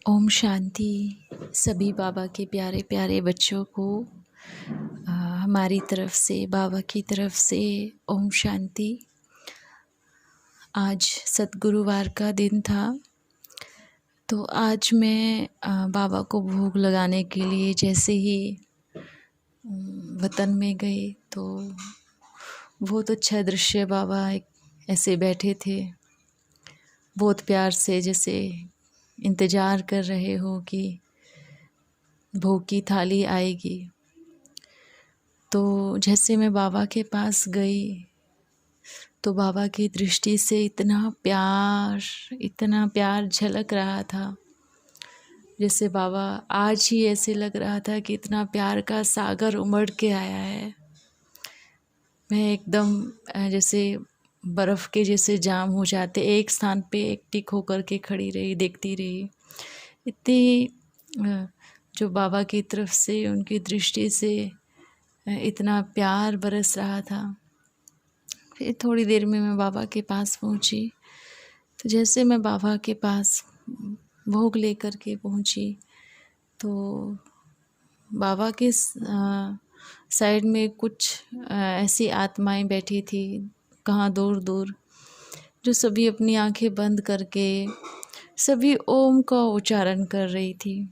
ओम शांति। सभी बाबा के प्यारे प्यारे बच्चों को हमारी तरफ से, बाबा की तरफ से ओम शांति। आज सद्गुरुवार का दिन था, तो आज मैं बाबा को भोग लगाने के लिए जैसे ही वतन में गई तो बहुत अच्छा दृश्य, बाबा एक ऐसे बैठे थे, बहुत प्यार से, जैसे इंतज़ार कर रहे हो कि भोग की थाली आएगी। तो जैसे मैं बाबा के पास गई तो बाबा की दृष्टि से इतना प्यार झलक रहा था, जैसे बाबा आज ही ऐसे लग रहा था कि इतना प्यार का सागर उमड़ के आया है। मैं एकदम जैसे बर्फ़ के जैसे जाम हो जाते, एक स्थान पे एक टिक होकर के खड़ी रही, देखती रही। इतनी जो बाबा की तरफ से, उनकी दृष्टि से इतना प्यार बरस रहा था। फिर थोड़ी देर में मैं बाबा के पास पहुंची। तो जैसे मैं बाबा के पास भोग लेकर के पहुंची तो बाबा के साइड में कुछ ऐसी आत्माएं बैठी थी, कहाँ दूर दूर, जो सभी अपनी आंखें बंद करके सभी ओम का उच्चारण कर रही थी।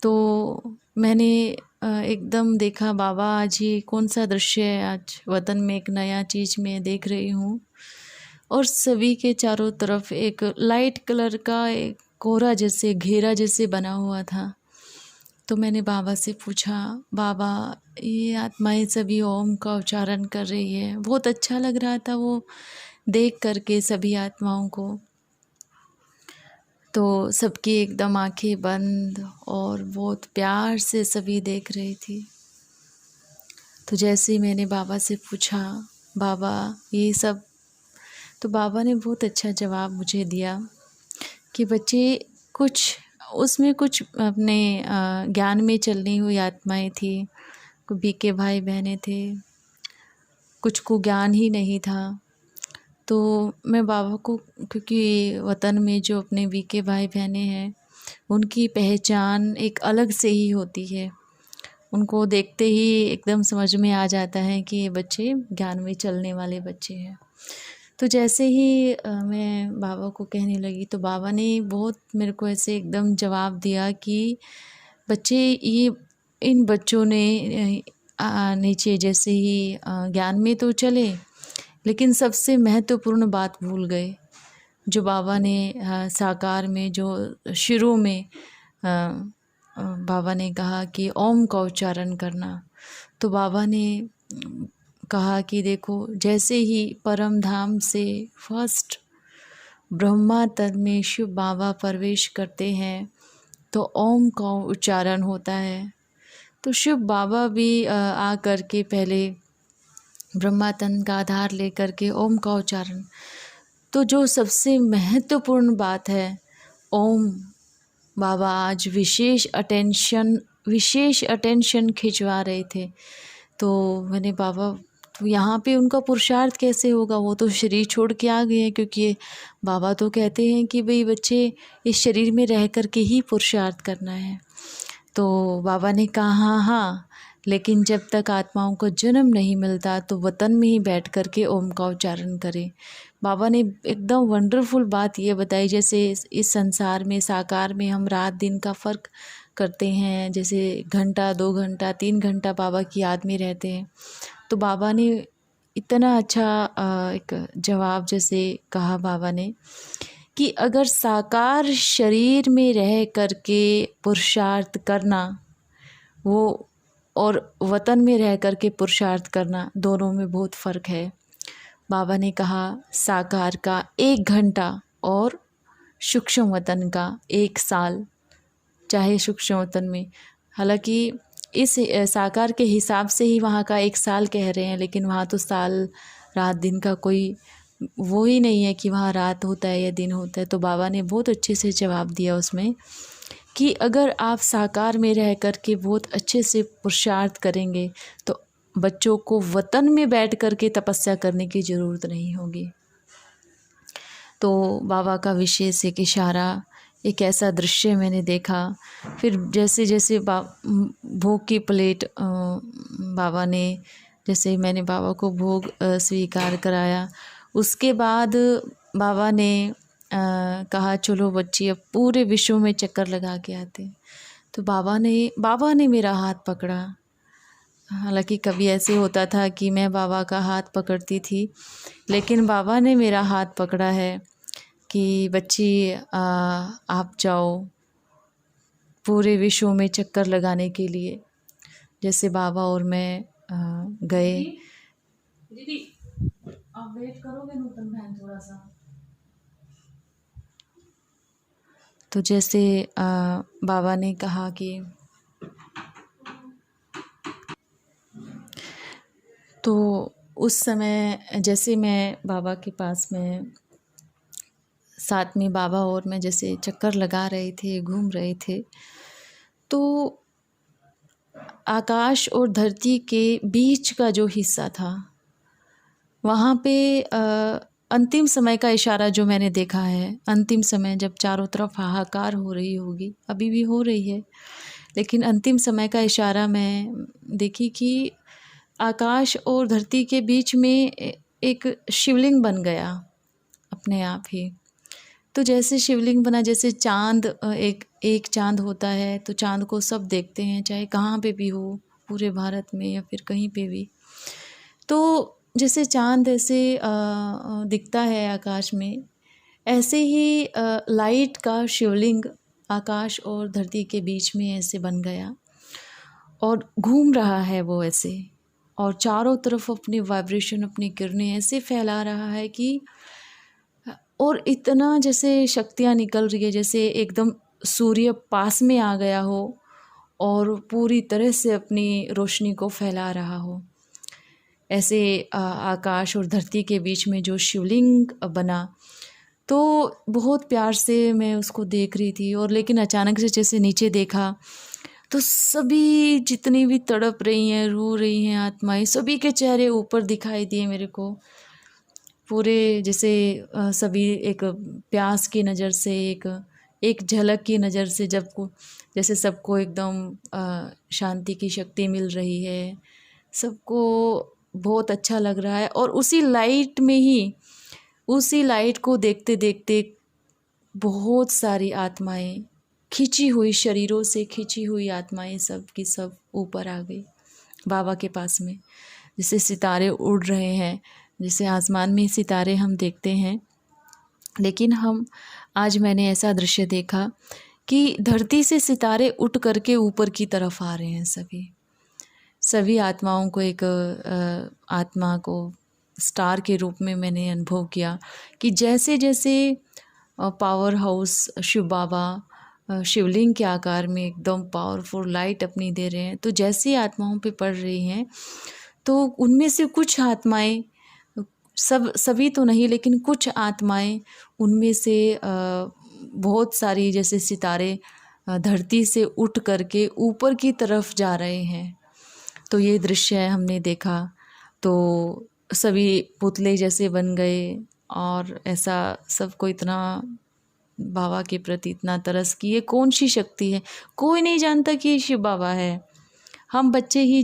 तो मैंने एकदम देखा, बाबा आज ये कौन सा दृश्य है, आज वतन में एक नया चीज़ मैं देख रही हूँ। और सभी के चारों तरफ एक लाइट कलर का एक कोहरा जैसे, घेरा जैसे बना हुआ था। तो मैंने बाबा से पूछा, बाबा ये आत्माएं सभी ओम का उच्चारण कर रही है। बहुत अच्छा लग रहा था वो देख करके सभी आत्माओं को। तो सबकी एकदम आंखें बंद और बहुत प्यार से सभी देख रही थी। तो जैसे ही मैंने बाबा से पूछा, बाबा ये सब, तो बाबा ने बहुत अच्छा जवाब मुझे दिया कि बच्चे, कुछ उसमें कुछ अपने ज्ञान में चलनी हुई आत्माएं थी, बीके भाई बहनें थे, कुछ को ज्ञान ही नहीं था। तो मैं बाबा को, क्योंकि वतन में जो अपने बीके भाई बहनें हैं, उनकी पहचान एक अलग से ही होती है। उनको देखते ही एकदम समझ में आ जाता है कि ये बच्चे ज्ञान में चलने वाले बच्चे हैं। तो जैसे ही मैं बाबा को कहने लगी तो बाबा ने बहुत मेरे को ऐसे एकदम जवाब दिया कि बच्चे, ये इन बच्चों ने नीचे जैसे ही ज्ञान में तो चले, लेकिन सबसे महत्वपूर्ण बात भूल गए, जो बाबा ने साकार में, जो शुरू में बाबा ने कहा कि ओम का उच्चारण करना। तो बाबा ने कहा कि देखो, जैसे ही परम धाम से फर्स्ट ब्रह्मा तन में शिव बाबा प्रवेश करते हैं तो ओम का उच्चारण होता है। तो शिव बाबा भी आ कर के पहले ब्रह्मा तन का आधार लेकर के ओम का उच्चारण। तो जो सबसे महत्वपूर्ण बात है ओम, बाबा आज विशेष अटेंशन खिंचवा रहे थे। तो मैंने, बाबा तो यहाँ पे उनका पुरुषार्थ कैसे होगा, वो तो शरीर छोड़ के आ गए हैं, क्योंकि बाबा तो कहते हैं कि भाई बच्चे, इस शरीर में रह कर के ही पुरुषार्थ करना है। तो बाबा ने कहा हाँ हाँ, लेकिन जब तक आत्माओं को जन्म नहीं मिलता तो वतन में ही बैठ कर के ओम का उच्चारण करें। बाबा ने एकदम वंडरफुल बात ये बताई, जैसे इस संसार में, साकार में हम रात दिन का फ़र्क करते हैं, जैसे घंटा 2 घंटा 3 घंटा बाबा की याद में रहते हैं। तो बाबा ने इतना अच्छा एक जवाब जैसे कहा बाबा ने कि अगर साकार शरीर में रह कर के पुरुषार्थ करना, वो और वतन में रह कर के पुरुषार्थ करना, दोनों में बहुत फ़र्क है। बाबा ने कहा साकार का 1 घंटा और सूक्ष्म वतन का 1 साल, चाहे सूक्ष्म वतन में, हालांकि इस साकार के हिसाब से ही वहाँ का 1 साल कह रहे हैं, लेकिन वहाँ तो साल रात दिन का कोई वो ही नहीं है कि वहाँ रात होता है या दिन होता है। तो बाबा ने बहुत अच्छे से जवाब दिया उसमें कि अगर आप साकार में रह कर के बहुत अच्छे से पुरुषार्थ करेंगे तो बच्चों को वतन में बैठ कर के तपस्या करने की ज़रूरत नहीं होगी। तो बाबा का विशेष एक इशारा एक ऐसा दृश्य मैंने देखा। फिर जैसे जैसे भोग की प्लेट बाबा ने, जैसे मैंने बाबा को भोग स्वीकार कराया, उसके बाद बाबा ने कहा चलो बच्ची अब पूरे विश्व में चक्कर लगा के आते। तो बाबा ने मेरा हाथ पकड़ा। हालांकि कभी ऐसे होता था कि मैं बाबा का हाथ पकड़ती थी, लेकिन बाबा ने मेरा हाथ पकड़ा है कि बच्ची आप जाओ पूरे विश्व में चक्कर लगाने के लिए। जैसे बाबा और मैं गए। दीदी आप वेट करोगे नूतन बहन थोड़ा सा। तो जैसे बाबा ने कहा कि तो उस समय जैसे मैं बाबा के पास में साथ में बाबा और मैं जैसे चक्कर लगा रहे थे, घूम रहे थे, तो आकाश और धरती के बीच का जो हिस्सा था वहाँ पे अंतिम समय का इशारा जो मैंने देखा है, अंतिम समय जब चारों तरफ हाहाकार हो रही होगी, अभी भी हो रही है, लेकिन अंतिम समय का इशारा मैं देखी कि आकाश और धरती के बीच में एक शिवलिंग बन गया अपने आप ही। तो जैसे शिवलिंग बना, जैसे चाँद एक चाँद होता है, तो चाँद को सब देखते हैं, चाहे कहाँ पे भी हो, पूरे भारत में या फिर कहीं पे भी। तो जैसे चाँद ऐसे दिखता है आकाश में, ऐसे ही लाइट का शिवलिंग आकाश और धरती के बीच में ऐसे बन गया और घूम रहा है वो ऐसे, और चारों तरफ अपनी वाइब्रेशन, अपनी किरणें ऐसे फैला रहा है कि, और इतना जैसे शक्तियाँ निकल रही है, जैसे एकदम सूर्य पास में आ गया हो और पूरी तरह से अपनी रोशनी को फैला रहा हो। ऐसे आकाश और धरती के बीच में जो शिवलिंग बना, तो बहुत प्यार से मैं उसको देख रही थी। और लेकिन अचानक से जैसे नीचे देखा तो सभी जितनी भी तड़प रही हैं, रो रही हैं आत्माएं, सभी के चेहरे ऊपर दिखाई दिए मेरे को। पूरे जैसे सभी एक प्यास की नज़र से, एक झलक की नज़र से, जैसे सबको एकदम शांति की शक्ति मिल रही है, सबको बहुत अच्छा लग रहा है। और उसी लाइट में ही, उसी लाइट को देखते देखते बहुत सारी आत्माएं, खिंची हुई शरीरों से खिंची हुई आत्माएं सब की सब ऊपर आ गई बाबा के पास में। जैसे सितारे उड़ रहे हैं, जैसे आसमान में सितारे हम देखते हैं, लेकिन आज मैंने ऐसा दृश्य देखा कि धरती से सितारे उठ करके ऊपर की तरफ आ रहे हैं। सभी आत्माओं को, एक आत्मा को स्टार के रूप में मैंने अनुभव किया कि जैसे जैसे पावर हाउस शिव बाबा शिवलिंग के आकार में एकदम पावरफुल लाइट अपनी दे रहे हैं, तो जैसे आत्माओं पे पड़ रही हैं, तो उनमें से कुछ आत्माएं, सभी तो नहीं, लेकिन कुछ आत्माएं उनमें से बहुत सारी जैसे सितारे धरती से उठ करके ऊपर की तरफ जा रहे हैं। तो ये दृश्य हमने देखा, तो सभी पुतले जैसे बन गए, और ऐसा सबको इतना बाबा के प्रति इतना तरस कि ये कौन सी शक्ति है। कोई नहीं जानता कि ये शिव बाबा है, हम बच्चे ही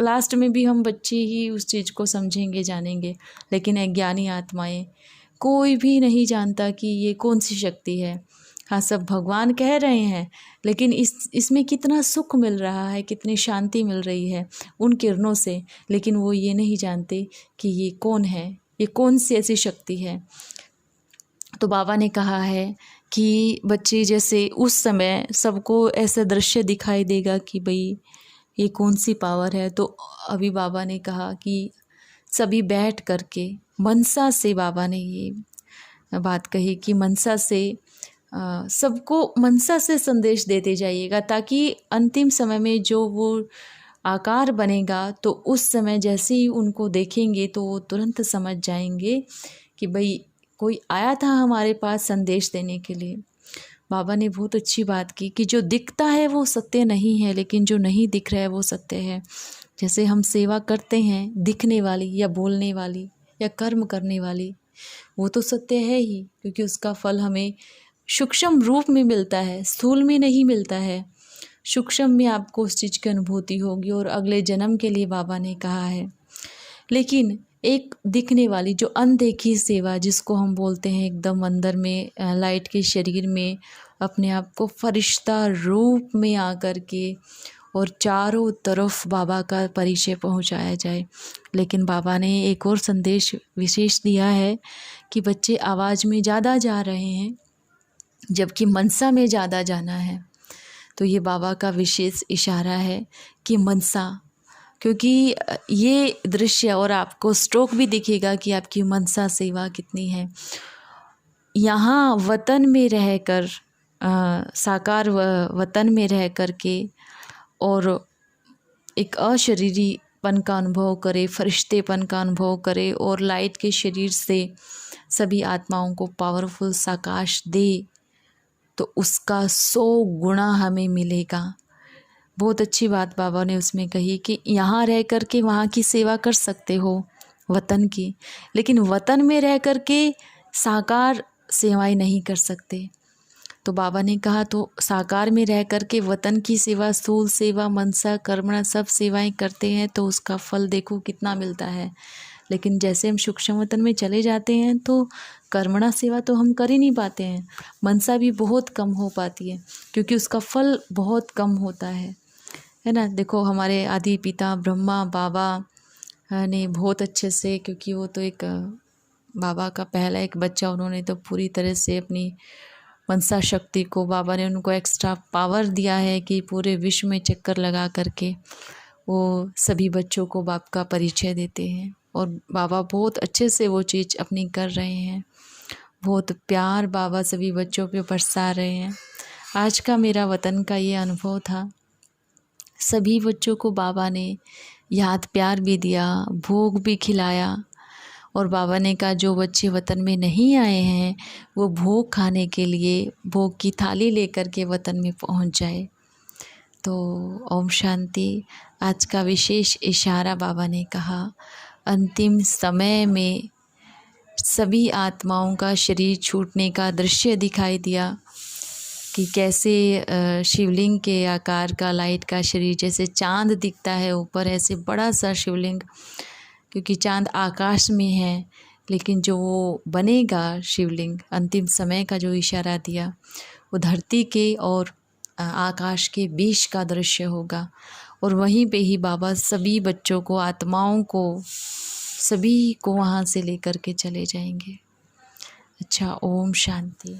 लास्ट में भी हम बच्चे ही उस चीज़ को समझेंगे, जानेंगे, लेकिन अज्ञानी आत्माएं, कोई भी नहीं जानता कि ये कौन सी शक्ति है। हाँ, सब भगवान कह रहे हैं, लेकिन इसमें कितना सुख मिल रहा है, कितनी शांति मिल रही है उन किरणों से, लेकिन वो ये नहीं जानते कि ये कौन है, ये कौन सी ऐसी शक्ति है। तो बाबा ने कहा है कि बच्चे, जैसे उस समय सबको ऐसा दृश्य दिखाई देगा कि भाई ये कौन सी पावर है, तो अभी बाबा ने कहा कि सभी बैठ करके मनसा से, बाबा ने ये बात कही कि मनसा से सबको मनसा से संदेश देते जाइएगा, ताकि अंतिम समय में जो वो आकार बनेगा, तो उस समय जैसे ही उनको देखेंगे तो वो तुरंत समझ जाएंगे कि भाई कोई आया था हमारे पास संदेश देने के लिए। बाबा ने बहुत अच्छी बात की कि जो दिखता है वो सत्य नहीं है, लेकिन जो नहीं दिख रहा है वो सत्य है। जैसे हम सेवा करते हैं, दिखने वाली या बोलने वाली या कर्म करने वाली, वो तो सत्य है ही, क्योंकि उसका फल हमें सूक्ष्म रूप में मिलता है, स्थूल में नहीं मिलता है। सूक्ष्म में आपको उस चीज़ की अनुभूति होगी और अगले जन्म के लिए बाबा ने कहा है। लेकिन एक दिखने वाली जो अनदेखी सेवा, जिसको हम बोलते हैं एकदम अंदर में लाइट के शरीर में अपने आप को फरिश्ता रूप में आकर के और चारों तरफ बाबा का परिचय पहुंचाया जाए। लेकिन बाबा ने एक और संदेश विशेष दिया है कि बच्चे आवाज़ में ज़्यादा जा रहे हैं जबकि मनसा में ज़्यादा जाना है। तो ये बाबा का विशेष इशारा है कि मनसा, क्योंकि ये दृश्य और आपको स्ट्रोक भी दिखेगा कि आपकी मनसा सेवा कितनी है। यहाँ वतन में रहकर साकार वतन में रह कर के और एक अशरीरीपन का अनुभव करे, फरिश्तेपन का अनुभव करे और लाइट के शरीर से सभी आत्माओं को पावरफुल साकाश दे, तो उसका 100 गुना हमें मिलेगा। बहुत अच्छी बात बाबा ने उसमें कही कि यहाँ रह कर के वहाँ की सेवा कर सकते हो वतन की, लेकिन वतन में रह कर के साकार सेवाएं नहीं कर सकते। तो बाबा ने कहा तो साकार में रह कर के वतन की सेवा, स्थूल सेवा, मनसा, कर्मणा सब सेवाएं करते हैं तो उसका फल देखो कितना मिलता है। लेकिन जैसे हम सूक्ष्म वतन में चले जाते हैं तो कर्मणा सेवा तो हम कर ही नहीं पाते हैं, मनसा भी बहुत कम हो पाती है क्योंकि उसका फल बहुत कम होता है ना। देखो हमारे आदि पिता ब्रह्मा बाबा ने बहुत अच्छे से, क्योंकि वो तो एक बाबा का पहला एक बच्चा, उन्होंने तो पूरी तरह से अपनी मनसा शक्ति को, बाबा ने उनको एक्स्ट्रा पावर दिया है कि पूरे विश्व में चक्कर लगा करके वो सभी बच्चों को बाप का परिचय देते हैं और बाबा बहुत अच्छे से वो चीज़ अपनी कर रहे हैं। बहुत प्यार बाबा सभी बच्चों पे बरसा रहे हैं। आज का मेरा वतन का ये अनुभव था। सभी बच्चों को बाबा ने याद प्यार भी दिया, भोग भी खिलाया और बाबा ने कहा जो बच्चे वतन में नहीं आए हैं वो भोग खाने के लिए भोग की थाली लेकर के वतन में पहुंच जाए। तो ओम शांति। आज का विशेष इशारा बाबा ने कहा, अंतिम समय में सभी आत्माओं का शरीर छूटने का दृश्य दिखाई दिया कि कैसे शिवलिंग के आकार का लाइट का शरीर, जैसे चांद दिखता है ऊपर, ऐसे बड़ा सा शिवलिंग, क्योंकि चांद आकाश में है, लेकिन जो वो बनेगा शिवलिंग अंतिम समय का जो इशारा दिया वो धरती के और आकाश के बीच का दृश्य होगा और वहीं पे ही बाबा सभी बच्चों को, आत्माओं को, सभी को वहाँ से लेकर के चले जाएंगे। अच्छा, ओम शांति।